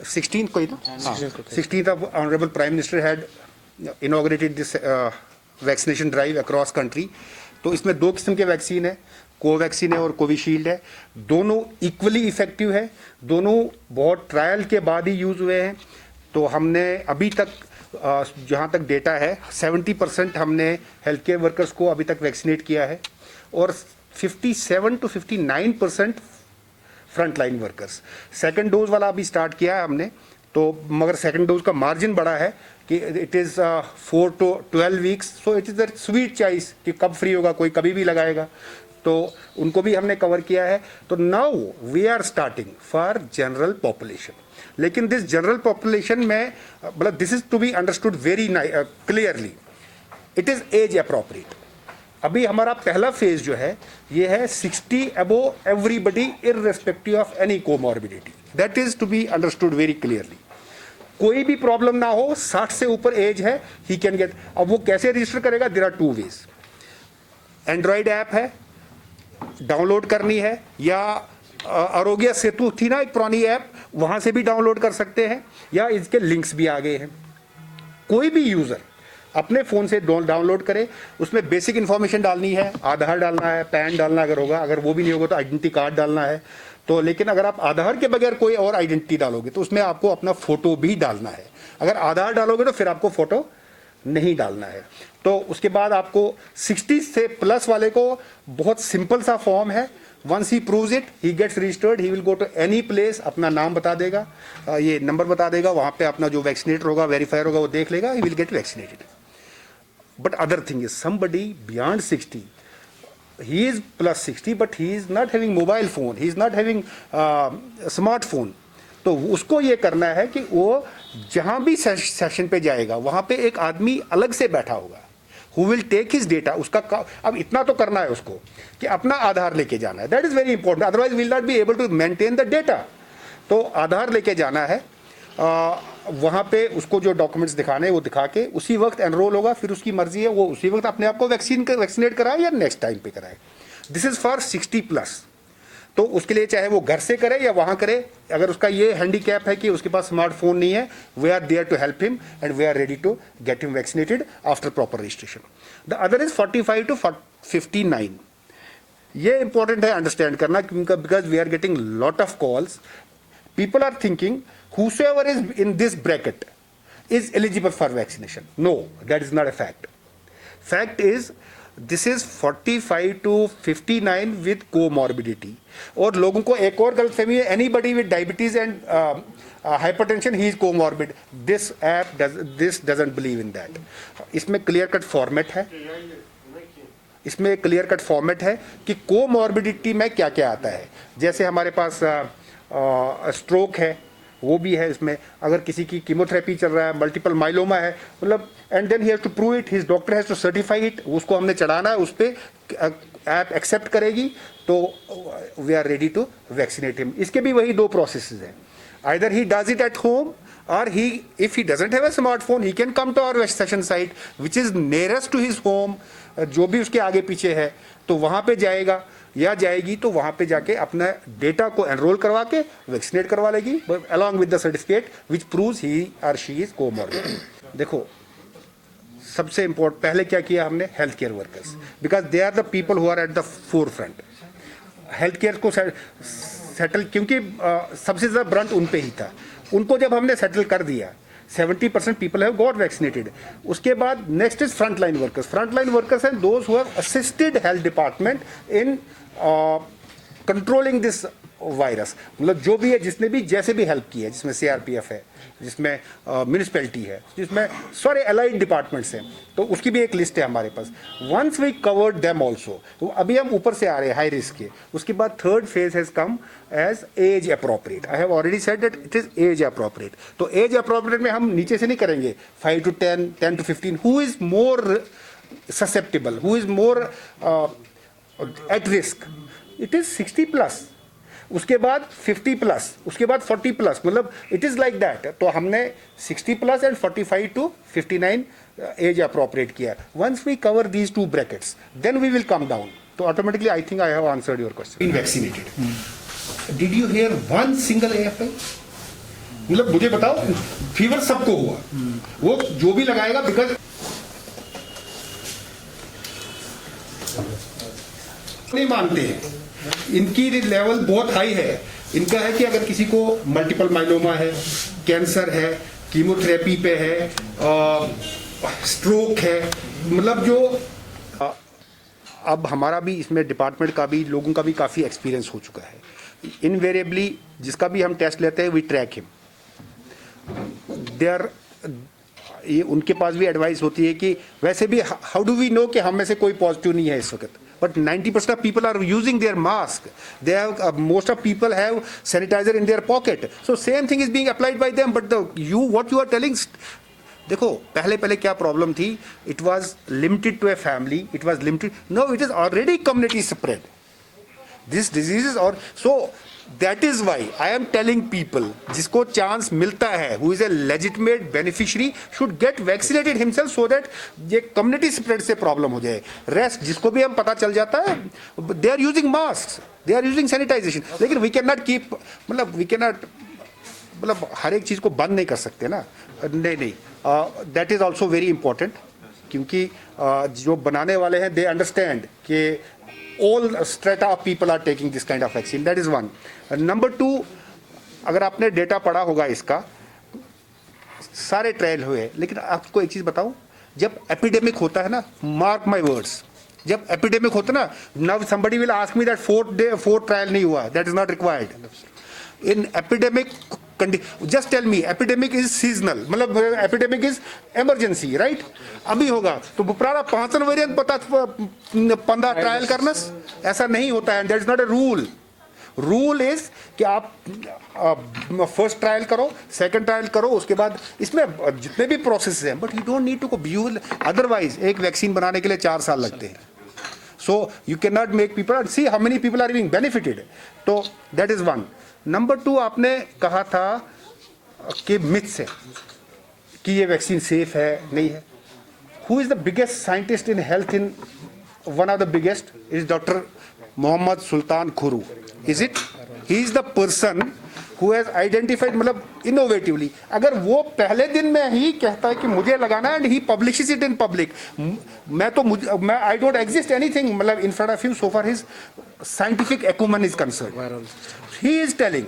16th को ही ना, हाँ 16th of Honorable Prime Minister had inaugurated this vaccination drive across country. तो इसमें 2 किस्म के वैक्सीन है, कोवैक्सीन है और कोविशील्ड है। दोनों इक्वली इफेक्टिव है, दोनों बहुत ट्रायल के बाद ही यूज़ हुए हैं। तो हमने अभी तक जहाँ तक डेटा है 70% हमने हेल्थ केयर वर्कर्स को अभी तक वैक्सीनेट किया है और 57 to 59% front line workers. Second dose वाला अभी स्टार्ट किया है हमने, तो मगर सेकंड डोज का मार्जिन बड़ा है कि it is 4 to 12 weeks. So it is a sweet choice कि कब फ्री होगा, कोई कभी भी लगाएगा, तो उनको भी हमने कवर किया है। तो now we are starting for general population. लेकिन दिस जनरल पॉपुलेशन में मतलब this is to be understood very clearly, it is as appropriate. अभी हमारा पहला फेज जो है ये है 60 above everybody irrespective of any comorbidity, that is to be understood very clearly. कोई भी प्रॉब्लम ना हो, 60 से ऊपर एज है, ही कैन गेट। अब वो कैसे रजिस्टर करेगा? There are 2 ways. Android app है, डाउनलोड करनी है, या आरोग्य सेतु थी ना एक पुरानी ऐप, वहां से भी डाउनलोड कर सकते हैं, या इसके लिंक्स भी आ गए हैं। कोई भी यूजर अपने फ़ोन से डाउनलोड करे, उसमें बेसिक इन्फॉर्मेशन डालनी है, आधार डालना है, पैन डालना अगर होगा, अगर वो भी नहीं होगा तो आइडेंटिटी कार्ड डालना है। तो लेकिन अगर आप आधार के बगैर कोई और आइडेंटिटी डालोगे तो उसमें आपको अपना फ़ोटो भी डालना है। अगर आधार डालोगे तो फिर आपको फ़ोटो नहीं डालना है। तो उसके बाद आपको 60 से प्लस वाले को बहुत सिंपल सा फॉर्म है, once he proves it he gets registered, he will go to any place, अपना नाम बता देगा, ये नंबर बता देगा, वहाँ पे अपना जो वैक्सीनेटर होगा, वेरीफायर होगा, वो देख लेगा, he will get vaccinated. But other thing is somebody beyond 60, he is plus 60 but he is not having mobile phone, he is not having smartphone। तो उसको ये करना है कि वो जहाँ भी सेशन पे जाएगा वहाँ पे एक आदमी अलग से बैठा होगा, who will take his data। उसका अब इतना तो करना है उसको कि अपना आधार लेके जाना है, that is very important, otherwise we will not be able to maintain the data। तो आधार लेके जाना है, वहाँ पे उसको जो डॉक्यूमेंट्स दिखाने हैं वो दिखा के उसी वक्त एनरोल होगा, फिर उसकी मर्जी है वो उसी वक्त अपने आप को वैक्सीनेट कराए या नेक्स्ट टाइम पे कराए। This is for 60 plus. तो उसके लिए चाहे वो घर से करे या वहाँ करे, अगर उसका ये हैंडीकैप है कि उसके पास स्मार्टफोन नहीं है, we are there to help him and we are ready to get him vaccinated after proper registration. The other is 45 to 59। ये इंपॉर्टेंट है अंडरस्टैंड करना, because we are getting lot of calls. People are thinking whosoever is in this bracket is eligible for vaccination. No, that is not a fact. Fact is this is 45 to 59 with comorbidity। और लोगों को एक और गलतफहमी है, anybody with diabetes and hypertension he is comorbid। This app doesn't believe in that। इसमें clear cut format है, इसमें क्लियर कट फॉर्मेट है कि कोमॉर्बिडिटी में क्या क्या आता है। जैसे हमारे पास स्ट्रोक है, वो भी है इसमें, अगर किसी की कीमोथेरेपी चल रहा है, मल्टीपल माइलोमा है, मतलब and then he has to prove it, his doctor has to certify it, उसको हमने चढ़ाना है, उस पर ऐप एक्सेप्ट करेगी तो we are ready to vaccinate him. इसके भी वही 2 प्रोसेसेस हैं, either he does it at home or if he doesn't have a smartphone he can come to our vaccination site which is nearest to his home, जो भी उसके आगे पीछे है तो वहाँ पे जाएगा या जाएगी, तो वहाँ पे जाके अपना डेटा को एनरोल करवा के वैक्सीनेट करवा लेगी along with the certificate which proves he or she is comorbid। देखो सबसे इम्पोर्टेंट पहले क्या किया हमने, health care workers, because they are the people who are at the forefront. Health care को सेटल, क्योंकि सबसे ज़्यादा ब्रंट उन पे ही था, उनको जब हमने सेटल कर दिया 70% पीपल हैव गॉट वैक्सीनेटेड। उसके बाद next is front line workers. Front line workers and those who have assisted health department in controlling this virus, मतलब जो भी है जिसने भी जैसे भी हेल्प की है, जिसमें CRPF है, जिसमें म्यूनिसपैलिटी है, जिसमें सारे अलाइड डिपार्टमेंट्स हैं, तो उसकी भी एक लिस्ट है हमारे पास। Once we covered them also, तो अभी हम ऊपर से आ रहे हैं हाई रिस्क के। उसके बाद third phase has come as as appropriate. I have already said that it is as appropriate. तो एज अप्रोप्रिएट में हम नीचे से नहीं करेंगे 5 to 10, 10 to 15, who is more susceptible, who is more at risk, it is 60 plus, उसके बाद 50 plus, उसके बाद 40 प्लस, मतलब इट इज़ लाइक दैट। तो हमने 60 plus and 45 to 59 as appropriate किया। Once we cover these 2 brackets then we will come down. तो automatically I think I have answered your question. Been vaccinated, did you hear one single AFI? मतलब मुझे बताओ, fever सबको हुआ, वो जो भी लगाएगा, बिकॉज नहीं मानते हैं, इनकी लेवल बहुत हाई है। इनका है कि अगर किसी को मल्टीपल माइलोमा है, कैंसर है, कीमोथेरेपी पे है, स्ट्रोक है, मतलब जो अब हमारा भी इसमें डिपार्टमेंट का भी, लोगों का भी काफ़ी एक्सपीरियंस हो चुका है। इनवेरिएबली जिसका भी हम टेस्ट लेते हैं, वी ट्रैक हिम। देयर ये उनके पास भी एडवाइस होती है कि वैसे भी हाउ डू वी नो कि हम में से कोई पॉजिटिव नहीं है इस वक्त, but 90% of people are using their mask. They have most of people have sanitizer in their pocket. So same thing is being applied by them. But what you are telling, देखो पहले क्या problem थी, it was limited to a family, it was limited, no it is already community spread this disease. और so that is why I am telling people, जिसको chance मिलता है, who is a legitimate beneficiary, should get vaccinated himself, so that ये community spread से problem हो जाए। Rest जिसको भी हम पता चल जाता है, they are using mask, they are using sanitization. लेकिन वी कैन नॉट कीप, मतलब हर एक चीज़ को बंद नहीं कर सकते ना, नहीं, that is also very important, क्योंकि जो बनाने वाले हैं दे अंडरस्टैंड कि all strata of people are taking this kind of vaccine, that is one. Number two, अगर आपने डेटा पढ़ा होगा इसका, सारे ट्रायल हुए, लेकिन आपको एक चीज़ बताऊं, जब एपिडेमिक होता है ना, मार्क माई वर्ड्स, जब एपिडेमिक होता है ना, now somebody will ask me that fourth trial नहीं हुआ, that is not required in epidemic. Just tell me, epidemic is seasonal, मतलब एपिडेमिक इज इमरजेंसी, राइट? अभी होगा तो पुराना 5 वेरिएंट पता 15 ट्रायल करना, ऐसा नहीं होता है, that is not a rule. Rule is कि आप फर्स्ट ट्रायल करो, सेकंड ट्रायल करो, उसके बाद इसमें जितने भी प्रोसेस हैं, but you don't need to go ब्यूल, अदरवाइज एक वैक्सीन बनाने के लिए 4 साल लगते हैं। So you can not make people see how many people are being benefited, तो दैट इज वन। नंबर 2, आपने कहा था कि मिथ्स है कि ये वैक्सीन सेफ है, नहीं है। Who is the biggest scientist in health, in one of the biggest is doctor Mohammad Sultan Khuroo. Is it? He is the person who has identified, मतलब इनोवेटिवली, अगर वो पहले दिन में ही कहता है कि मुझे लगाना है, and he publishes it in public, मैं आई डोंट एग्जिस्ट एनीथिंग, मतलब in front of you, so far his scientific acumen is concern, he is telling